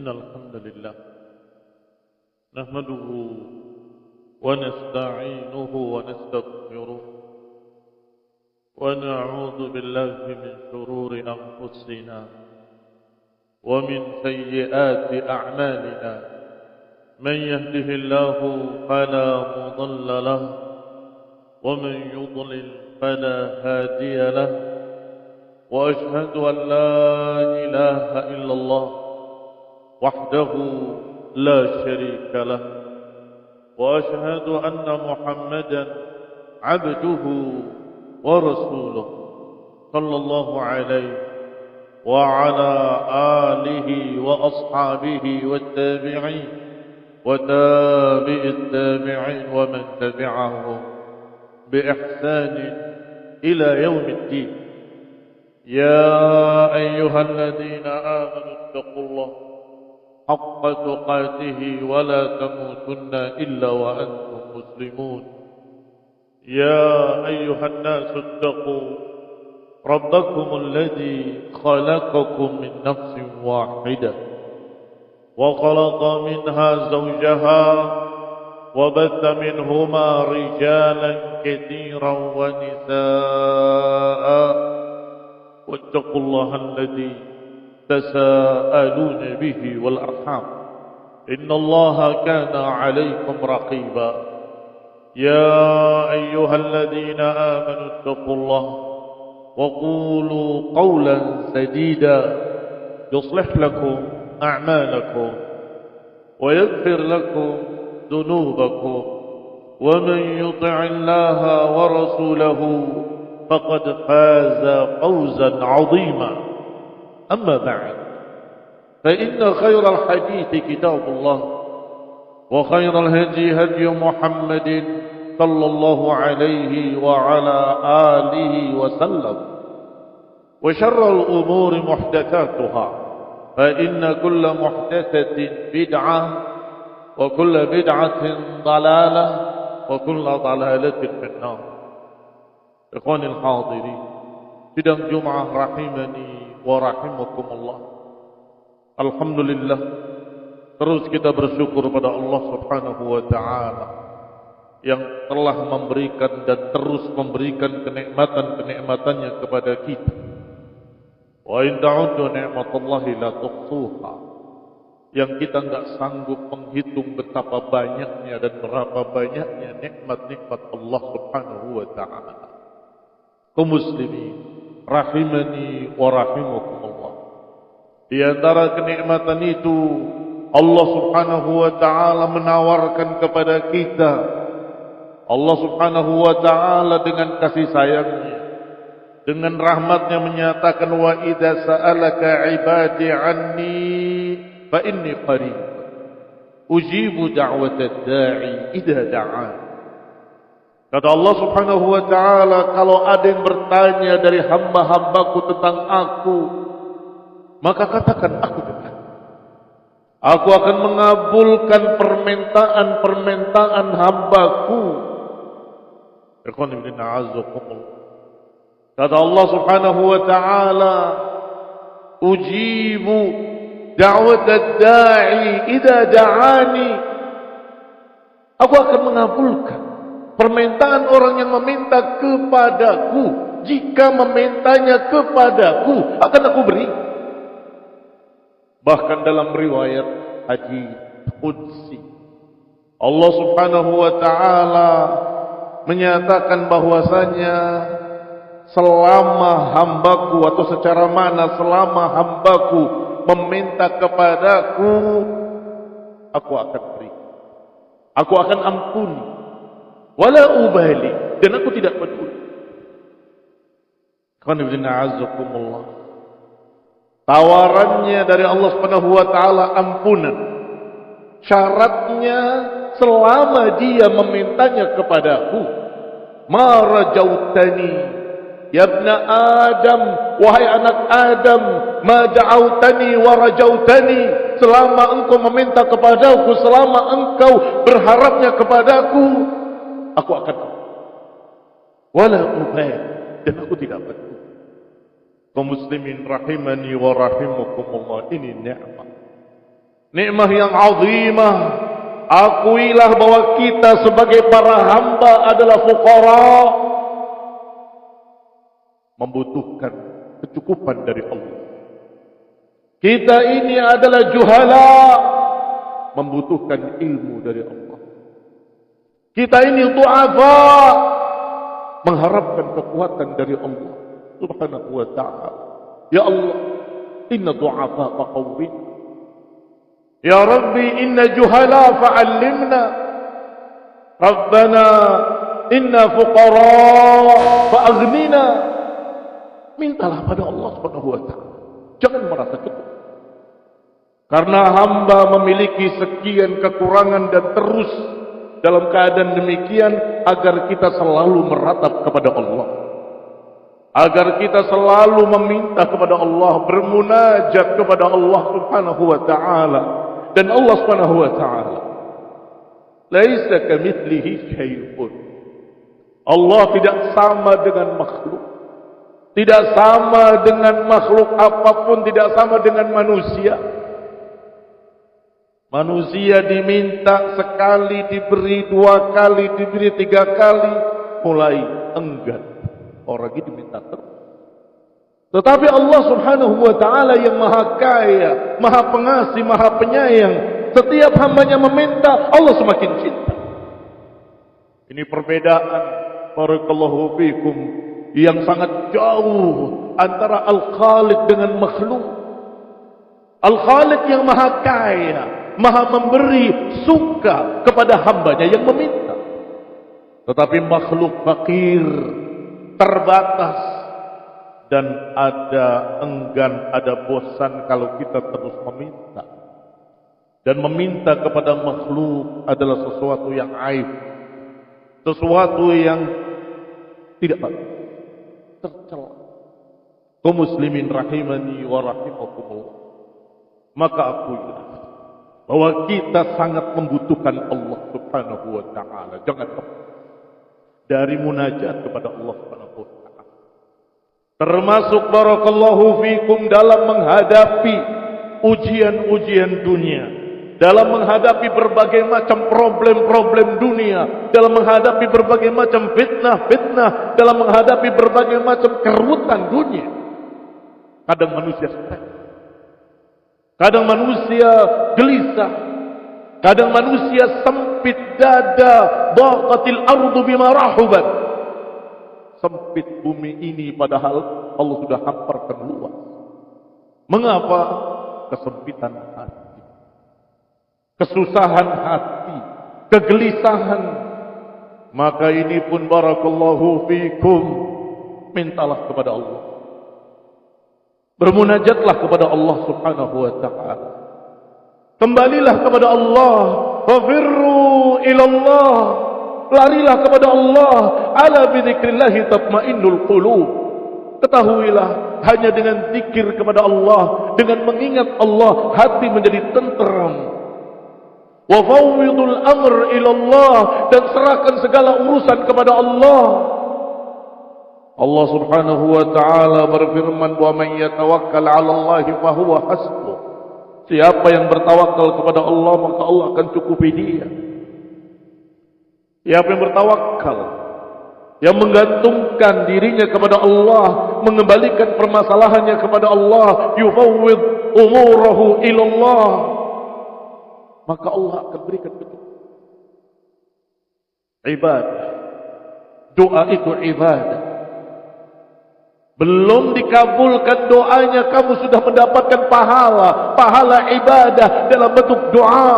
إن الحمد لله نحمده ونستعينه ونستغفره ونعوذ بالله من شرور أنفسنا ومن سيئات أعمالنا من يهده الله فلا مضل له ومن يضلل فلا هادي له وأشهد أن لا إله إلا الله وحده لا شريك له وأشهد أن محمدا عبده ورسوله صلى الله عليه وعلى آله وأصحابه والتابعين وتابع التابعين ومن تبعهم بإحسان إلى يوم الدين. يا أيها الذين آمنوا اتقوا الله حق تقاته ولا تموتن إلا وأنتم مسلمون. يا أيها الناس اتقوا ربكم الذي خلقكم من نفس واحدة وخلق منها زوجها وبث منهما رجالا كثيرا ونساء واتقوا الله الذي تساءلون به والأرحام إن الله كان عليكم رقيبا. يا أيها الذين آمنوا اتقوا الله وقولوا قولا سديدا يصلح لكم أعمالكم ويغفر لكم ذنوبكم ومن يطع الله ورسوله فقد فاز فوزا عظيما. أما بعد فإن خير الحديث كتاب الله وخير الهدي هدي محمد صلى الله عليه وعلى آله وسلم وشر الأمور محدثاتها فإن كل محدثة بدعة وكل بدعة ضلالة وكل ضلالة في النار. إخواني الحاضرين sidang Jum'ah rahimani wa rahimakumullah. Alhamdulillah, terus kita bersyukur pada Allah Subhanahu wa taala yang telah memberikan dan terus memberikan kenikmatan-kenikmatannya kepada kita. Wa in ta'uddu ni'matallahi la tuhsuha. Yang kita enggak sanggup menghitung betapa banyaknya dan berapa banyaknya nikmat-nikmat Allah Subhanahu wa taala. Kaum muslimin rahimani wa rahimakumullah. Di antara kenikmatan itu Allah Subhanahu wa taala menawarkan kepada kita, Allah Subhanahu wa taala dengan kasih sayangnya, dengan rahmatnya menyatakan wa idza sa'alaka 'ibadi 'anni fa inni qarib ujibu da'watad da'i idza da'an. Kata Allah Subhanahu wa taala, kalau ada yang bertanya dari hamba-hambaku tentang aku, maka katakan aku dekat. Aku akan mengabulkan permintaan hambaku. Kata Allah Subhanahu wa taala, ujibu da'watad da'i idza da'ani. Aku akan mengabulkan permintaan orang yang meminta kepadaku. Jika memintanya kepadaku, akan aku beri. Bahkan dalam riwayat hadis qudsi, Allah Subhanahu wa taala menyatakan bahwasanya selama hambaku atau secara mana selama hambaku meminta kepadaku, aku akan beri. Aku akan ampuni. Wala ubali, dan aku tidak peduli. Tawarannya dari Allah Subhanahu wa taala ampunan. Syaratnya selama dia memintanya kepadaku. Ma rajautani ya ibna Adam, wahai anak Adam, ma da'autani wa rajautani, selama engkau meminta kepadaku, selama engkau berharapnya kepadaku, aku akan wala ubali, dan aku tidak peduli. Kaum muslimin rahimani wa rahimakumullah, ini nikmat. nikmah yang azimah. Akuilah bahwa kita sebagai para hamba adalah fuqara, membutuhkan kecukupan dari Allah. Kita ini adalah juhala, membutuhkan ilmu dari Allah. Kita ini du'afa, mengharapkan kekuatan dari Allah Subhanahu wa ta'ala. Ya Allah, inna du'afa faqawwina. Ya Rabbi, inna juhala fa'allimna. Rabbana, inna fuqara fa'aghnina. Mintalah pada Allah Subhanahu wa ta'ala. Jangan merasa cukup. Karena hamba memiliki sekian kekurangan dan terus dalam keadaan demikian agar kita selalu meratap kepada Allah. Agar kita selalu meminta kepada Allah, bermunajat kepada Allah Subhanahu wa ta'ala. Dan Allah Subhanahu wa ta'ala, laisa kamitslihi syai'un. Allah tidak sama dengan makhluk. Tidak sama dengan makhluk apapun, tidak sama dengan manusia. Manusia diminta sekali, diberi dua kali, diberi tiga kali, mulai enggan. Orang ini diminta terus. Tetapi Allah Subhanahu wa ta'ala yang maha kaya, maha pengasih, maha penyayang, setiap hambanya meminta, Allah semakin cinta. Ini perbedaan, barakallahu fikum, yang sangat jauh antara Al-Khaliq dengan makhluk. Al-Khaliq yang maha kaya, maha memberi, suka kepada hambanya yang meminta. Tetapi makhluk fakir, terbatas, dan ada enggan, ada bosan kalau kita terus meminta. Dan meminta kepada makhluk adalah sesuatu yang aib, sesuatu yang tidak baik, tercela. Kaum muslimin rahimani wa rahimakumullah. Maka akuilah bahwa kita sangat membutuhkan Allah Subhanahu wa ta'ala. Jangan lupa dari munajat kepada Allah Subhanahu wa ta'ala. Termasuk barakallahu fikum dalam menghadapi ujian-ujian dunia, dalam menghadapi berbagai macam problem-problem dunia, dalam menghadapi berbagai macam fitnah-fitnah, dalam menghadapi berbagai macam kerutan dunia. Kadang manusia stres, kadang manusia gelisah, kadang manusia sempit dada, dhaqatil ardu bima rahubat. Sempit bumi ini padahal Allah sudah hamparkan luas. Mengapa? Kesempitan hati, kesusahan hati, kegelisahan. Maka ini pun barakallahu fikum, mintalah kepada Allah, bermunajatlah kepada Allah Subhanahu wa ta'ala. Kembalilah kepada Allah, fafirru ilallah, larilah kepada Allah. Ala bidzikrillah tatmainnul qulub. Ketahuilah, hanya dengan zikir kepada Allah, dengan mengingat Allah, hati menjadi tenteram. Wa fawwidul amr ila Allah, dan serahkan segala urusan kepada Allah. Allah Subhanahu wa ta'ala berfirman, wa man yatawakkal 'ala Allah fa huwa hasbuh. Siapa yang bertawakal kepada Allah, maka Allah akan cukupi dia. Siapa yang bertawakal, yang menggantungkan dirinya kepada Allah, mengembalikan permasalahannya kepada Allah, yufawwid umurahu ila Allah, maka Allah akan berikan petunjuk. Ibadah, doa itu ibadah. Belum dikabulkan doanya, kamu sudah mendapatkan pahala ibadah dalam bentuk doa.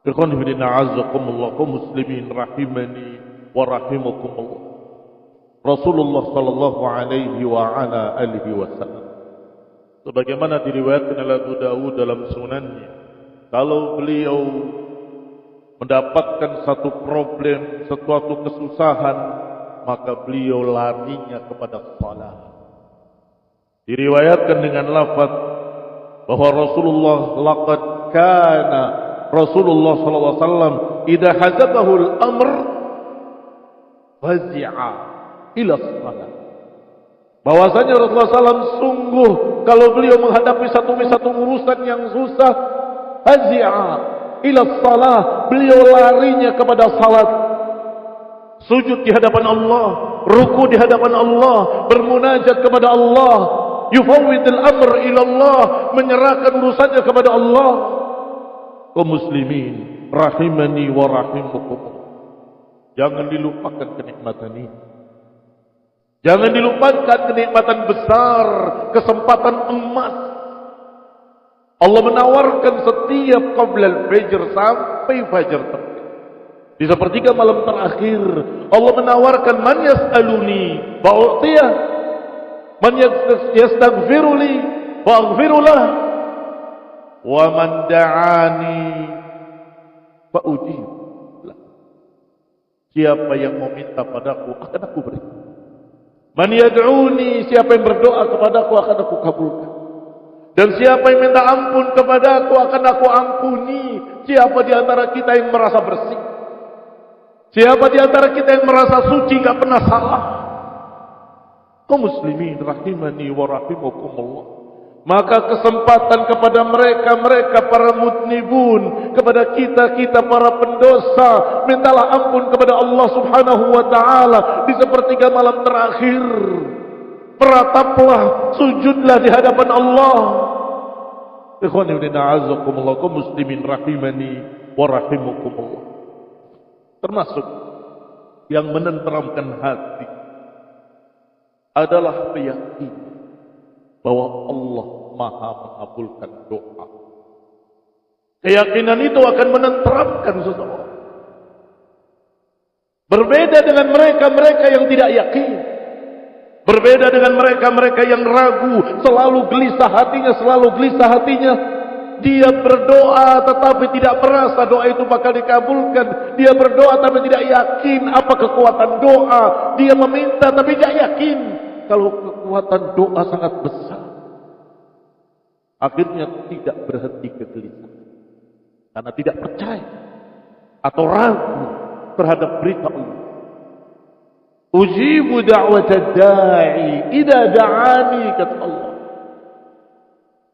Ikhwan fillah azzakumullah, kaum muslimin rahimani wa rahimakumullah. Rasulullah sallallahu alaihi wa ala alihi wasallam, sebagaimana diriwayatkan oleh Abu Dawud dalam sunannya, kalau beliau mendapatkan satu problem, suatu kesusahan, maka beliau larinya kepada salat. Diriwayatkan dengan lafaz bahwa Rasulullah laqad kana Rasulullah sallallahu alaihi wasallam idza hazabahu al-amr fazi'a ila salat. bahwasanya Rasulullah SAW sungguh kalau beliau menghadapi satu urusan yang susah, hazi'a ila salah, beliau larinya kepada salat, sujud di hadapan Allah, ruku di hadapan Allah, bermunajat kepada Allah, yufawwidul amr ila Allah, menyerahkan urusannya kepada Allah. Kaum muslimin rahimani wa rahimakum, jangan dilupakan kenikmatan ini. Jangan dilupakan kenikmatan besar, kesempatan emas. Allah menawarkan setiap qabla al-fajr sampai fajar terbit. Di sepertiga malam terakhir, Allah menawarkan man yas'aluni fa'u'tiyah, man yastaghfiruli fa'aghfirulah, wa man da'ani fa'ujib. Siapa yang meminta padaku akan aku beri. Man yad'uni, siapa yang berdoa kepadaku akan aku kabulkan. Dan siapa yang minta ampun kepadaku akan aku ampuni. Siapa di antara kita yang merasa bersih? Siapa di antara kita yang merasa suci, enggak pernah salah? Kaum muslimin rahimani wa rahimakumullah. Maka kesempatan kepada mereka para mudnibun, kepada kita para pendosa, mintalah ampun kepada Allah Subhanahu wa taala di sepertiga malam terakhir. Merataplah, sujudlah di hadapan Allah. Ikhwani wa a'azzakumullah, kaum muslimin rahimani wa rahimakumullah. Termasuk yang menenteramkan hati adalah keyakinan bahwa Allah Maha mengabulkan doa. Keyakinan itu akan menenteramkan seseorang. Berbeda dengan mereka yang tidak yakin. Berbeda dengan mereka yang ragu, selalu gelisah hatinya. Dia berdoa tetapi tidak merasa doa itu bakal dikabulkan. Dia berdoa tapi tidak yakin apa kekuatan doa. Dia meminta tapi tidak yakin kalau kekuatan doa sangat besar. Akhirnya tidak berhenti kegelisahan karena tidak percaya atau ragu terhadap berita Allah. Ujibu da'watad da'i idza da'ani, kata Allah.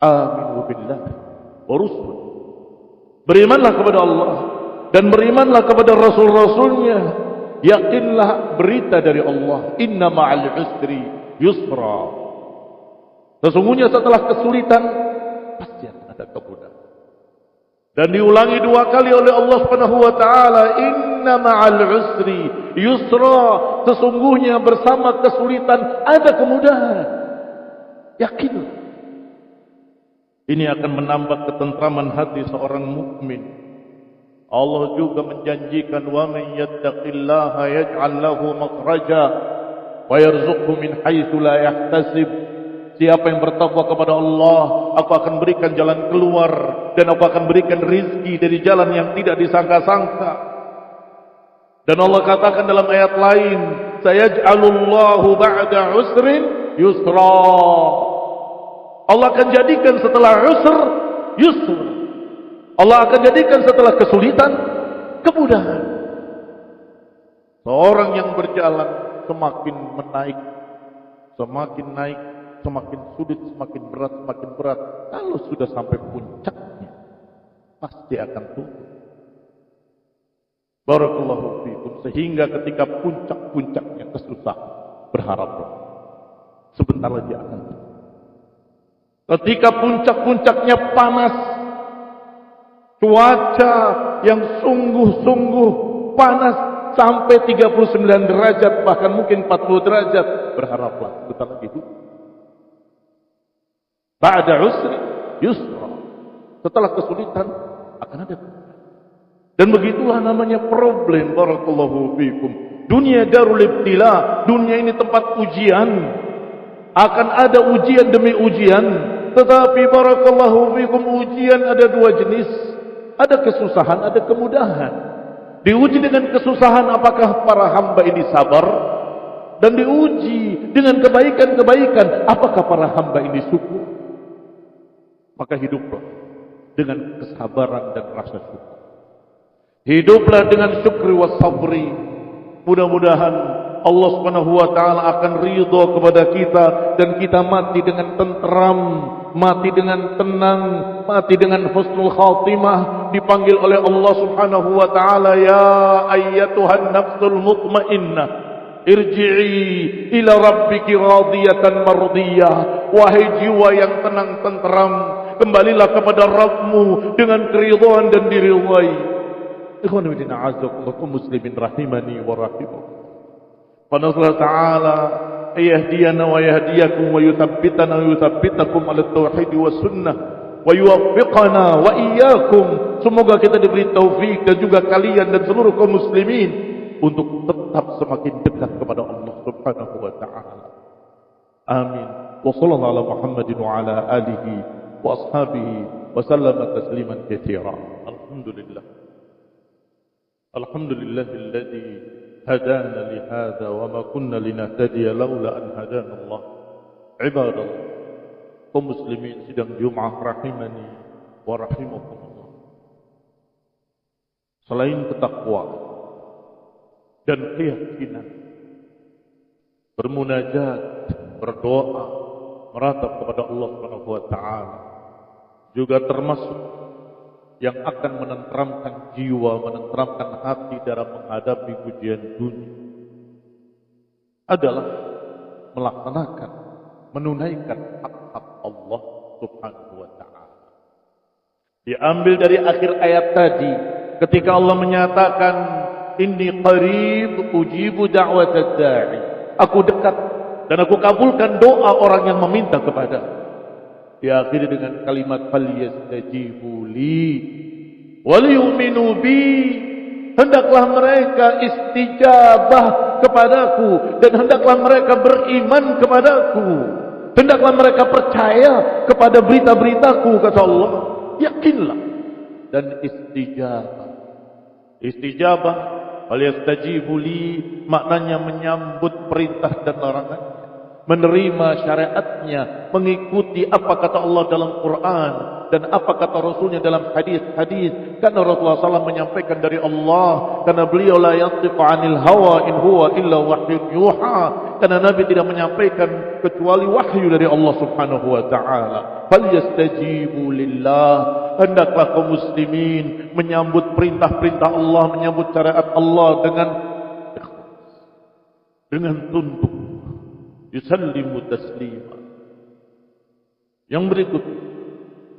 Aminu billahi wa rusul. Berimanlah kepada Allah dan berimanlah kepada rasul-rasulnya. Yakinlah berita dari Allah. Inna ma'al usri yusra. Sesungguhnya setelah kesulitan pasti akan ada kemudahan. Dan diulangi 2 kali oleh Allah Subhanahu wa taala, inna ma'al usri yusra. Sesungguhnya bersama kesulitan ada kemudahan. Yakinlah. Ini akan menambah ketentraman hati seorang mukmin. Allah juga menjanjikan, wa man yattaqillaha yaj'al lahu makhraja wa yarzuqhu min haitsu la yahtasib. Siapa yang bertakwa kepada Allah, aku akan berikan jalan keluar dan aku akan berikan rizki dari jalan yang tidak disangka-sangka. Dan Allah katakan dalam ayat lain, sayaj'alullahu ba'da usrin yusra. Allah akan jadikan setelah usr yusr. Allah akan jadikan setelah kesulitan kemudahan. Seorang yang berjalan semakin menaik, semakin naik, semakin sulit, semakin berat. Kalau sudah sampai puncaknya, pasti akan turun. Barakallahu fiikum. Sehingga ketika puncak-puncaknya kesusahan, berharaplah sebentar lagi akan turun. Ketika puncak-puncaknya panas, cuaca yang sungguh-sungguh panas sampai 39 derajat, bahkan mungkin 40 derajat, berharaplah sebentar lagi turun. Ba'da usri yusra. Setelah kesulitan akan ada. Dan begitulah namanya problem. Barakallahu fiikum. Dunia darul ibtila. Dunia ini tempat ujian. Akan ada ujian demi ujian. Tetapi barakallahu fiikum, ujian ada 2 jenis. Ada kesusahan, ada kemudahan. Diuji dengan kesusahan, apakah para hamba ini sabar? Dan diuji dengan kebaikan-kebaikan, apakah para hamba ini syukur? Maka hiduplah dengan kesabaran dan rasa syukur. Hiduplah dengan syukri wa sabri. Mudah-mudahan Allah Subhanahu wa taala akan ridha kepada kita dan kita mati dengan tenteram, mati dengan tenang, mati dengan husnul khatimah, dipanggil oleh Allah Subhanahu wa taala, ya ayyatuhan nafsul mutmainnah, irji'i ila rabbiki radiyatan mardiyah. Wahai jiwa yang tenang tenteram, kembalilah kepada Rabbmu dengan keridhaan dan diridhai. Ikhwan fillah, a'azzakumullah muslimin rahimani wa rahimakumullah. Fa nas'alu ta'ala ayahdiyana wa yahdiyakum wa yuthabbitana wa yuthabbitakum 'ala tauhid wa sunnah wa yuwaffiqana wa iyyakum. Semoga kita diberi taufik dan juga kalian dan seluruh kaum muslimin untuk tetap semakin dekat kepada Allah Subhanahu wa taala. Amin. Wa sallallahu ala Muhammadin wa ala alihi wa ashabihi wa sallama tasliman katsira. Alhamdulillah. Alhamdulillahilladzi hadana li hadza wa ma kunna linahtadiya laula an hadana Allah. Ibadallah, kaum muslimin sidang Jumat rahimani wa rahimakumullah. Selain ketakwaan dan keyakinan, bermunajat, berdoa, meratap kepada Allah Subhanahu wa taala juga termasuk yang akan menenteramkan jiwa, menenteramkan hati dalam menghadapi ujian dunia adalah melaksanakan, menunaikan hak-hak Allah Subhanahu wa taala. Diambil dari akhir ayat tadi ketika Allah menyatakan inni qarib ujibu da'watad da'i. Aku dekat dan aku kabulkan doa orang yang meminta kepada. Diakhiri dengan kalimat falyastajibu li waliyu'minu bi. Hendaklah mereka istijabah kepadaku dan hendaklah mereka beriman kepadaku. Hendaklah mereka percaya kepada berita-beritaku, kata Allah. Yakinlah dan istijabah. Istijabah falyastajibu li maknanya menyambut perintah dan larangan, menerima syariatnya, mengikuti apa kata Allah dalam Quran dan apa kata Rasulnya dalam hadis-hadis. Karena Rasulullah SAW menyampaikan dari Allah, karena beliau la yantiqu 'anil hawa in huwa illa wahyun yuha. Karena Nabi tidak menyampaikan kecuali wahyu dari Allah Subhanahu wa taala. Falyastajibu lillah. Hendaklah kaum muslimin menyambut perintah-perintah Allah, menyambut syariat Allah dengan tunduk, yusallimu taslima. Yang berikut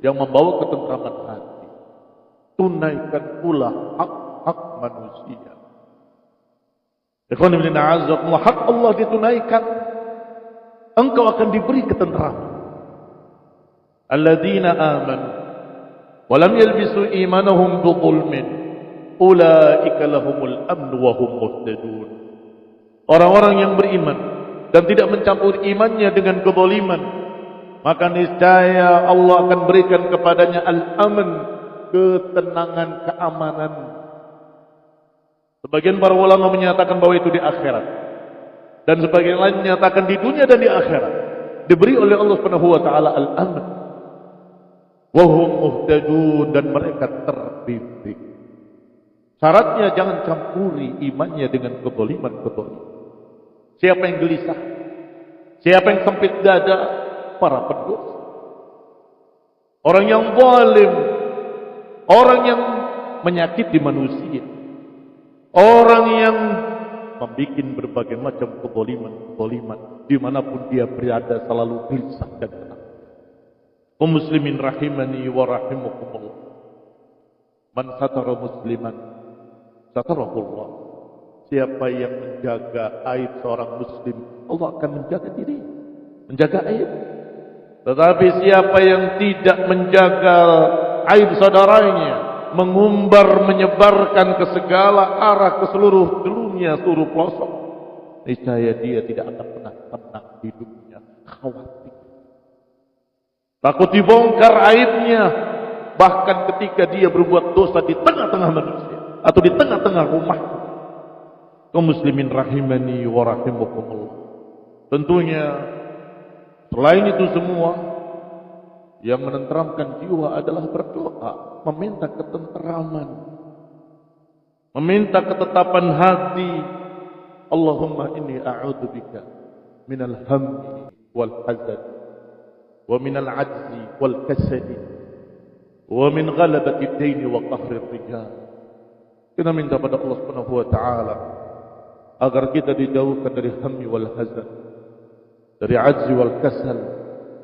yang membawa ketentraman hati, tunaikan pula hak-hak manusia. Ikhwan fillah, a'azzakumullah, hak Allah ditunaikan, engkau akan diberi ketentraman. Alladzina amanu wa lam yalbisu imanahum bidzulmin ulaika lahumul amn wa hum muhtadun. Orang-orang yang beriman dan tidak mencampur imannya dengan kezaliman, maka niscaya Allah akan berikan kepadanya al-aman, ketenangan, keamanan. Sebagian para ulama menyatakan bahwa itu di akhirat, dan sebagian lain menyatakan di dunia dan di akhirat diberi oleh Allah Subhanahu wa taala al-aman. Wa hum muhtadun, dan mereka terbimbing. Syaratnya jangan campuri imannya dengan kezaliman-kezaliman. Siapa yang gelisah, siapa yang sempit dada, para pendosa, orang yang zalim, orang yang menyakiti manusia, orang yang membuat berbagai macam kezaliman dimanapun dia berada, selalu gelisah dan tenang. Kaum muslimin rahimani wa rahimakumullah. Man satara musliman satarahullah. Siapa yang menjaga aib seorang muslim, Allah akan menjaga diri, menjaga aib. Tetapi siapa yang tidak menjaga aib saudaranya, mengumbar, menyebarkan ke segala arah, ke seluruh dunia, seluruh pelosok, niscaya dia tidak akan pernah tenang hidupnya, khawatir, takut dibongkar aibnya. Bahkan ketika dia berbuat dosa di tengah-tengah manusia atau di tengah-tengah rumah. Kaum muslimin rahimani wa rahimakumullah. Tentunya selain itu semua, yang menenteramkan jiwa adalah berdoa, meminta ketenteraman, meminta ketetapan hati, Allahumma inni a'udzu bika minal hammi wal hazan wa minal ajzi wal kasali wa min ghalabati ad-dain wa qahri ar-rijal. Kita minta pada Allah Subhanahu wa taala agar kita dijauhkan dari hammi wal hazan, dari ajzi wal kasal,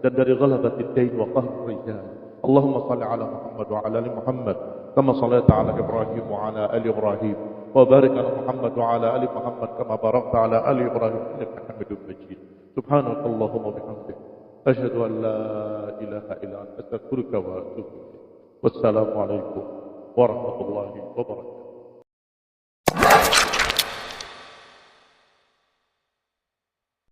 dan dari ghalabati ad-dain wa qahri ar-rijal. Allahumma shalli ala Muhammad wa ala ali Muhammad kama shallaita ala Ibrahim wa ala ali Ibrahim wa barik ala Muhammad wa ala ali Muhammad kama barakta ala ali Ibrahim innaka Hamidum Majid. Subhanakallahumma wa bihamdik asyhadu an la ilaha illa anta astaghfiruka wa atubu ilaik. Wassalamu alaikum warahmatullahi wabarakatuh.